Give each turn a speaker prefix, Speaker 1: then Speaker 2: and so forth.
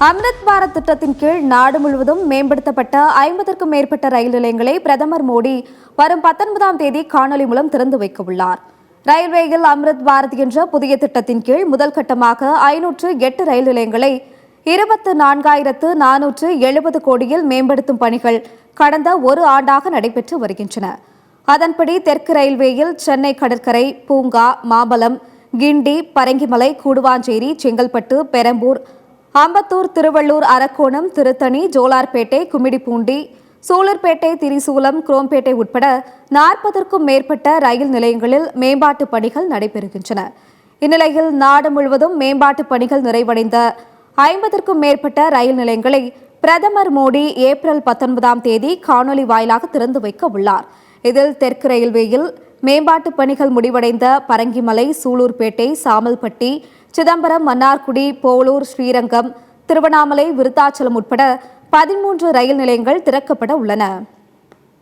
Speaker 1: அம்ரித் பாரத் திட்டத்தின் கீழ் நாடு முழுவதும் மேம்படுத்தப்பட்ட 50க்கும் மேற்பட்ட ரயில் நிலையங்களை பிரதமர் மோடி வரும் 19ஆம் தேதி காணொலி மூலம் திறந்து வைக்க உள்ளார். ரயில்வேயில் அம்ரித் பாரத் என்ற புதிய திட்டத்தின் கீழ் முதல் கட்டமாக 508 ரயில் நிலையங்களை 24,470 கோடியில் மேம்படுத்தும் பணிகள் கடந்த ஒரு ஆண்டாக நடைபெற்று வருகின்றன. அதன்படி தெற்கு ரயில்வேயில் சென்னை கடற்கரை, பூங்கா, மாம்பலம், கிண்டி, பரங்கிமலை, கூடுவாஞ்சேரி, செங்கல்பட்டு, பெரம்பூர், அம்பத்தூர், திருவள்ளூர், அரக்கோணம், திருத்தணி, ஜோலார்பேட்டை, கும்மிடிப்பூண்டி, சூலூர்பேட்டை, திரிசூலம், குரோம்பேட்டை உட்பட 40க்கும் மேற்பட்ட ரயில் நிலையங்களில் மேம்பாட்டு பணிகள் நடைபெறுகின்றன. இந்நிலையில் நாடு முழுவதும் மேம்பாட்டு பணிகள் நிறைவடைந்த 50க்கும் மேற்பட்ட ரயில் நிலையங்களை பிரதமர் மோடி ஏப்ரல் 19ஆம் தேதி காணொலி வாயிலாக திறந்து வைக்க உள்ளார். இதில் தெற்கு ரயில்வேயில் மேம்பாட்டு பணிகள் முடிவடைந்த பரங்கிமலை, சூலூர்பேட்டை, சாமல்பட்டி, சிதம்பரம், மன்னார்குடி, போலூர், ஸ்ரீரங்கம், திருவண்ணாமலை, விருத்தாச்சலம் உட்பட 13 ரயில் நிலையங்கள் திறக்கப்பட உள்ளன.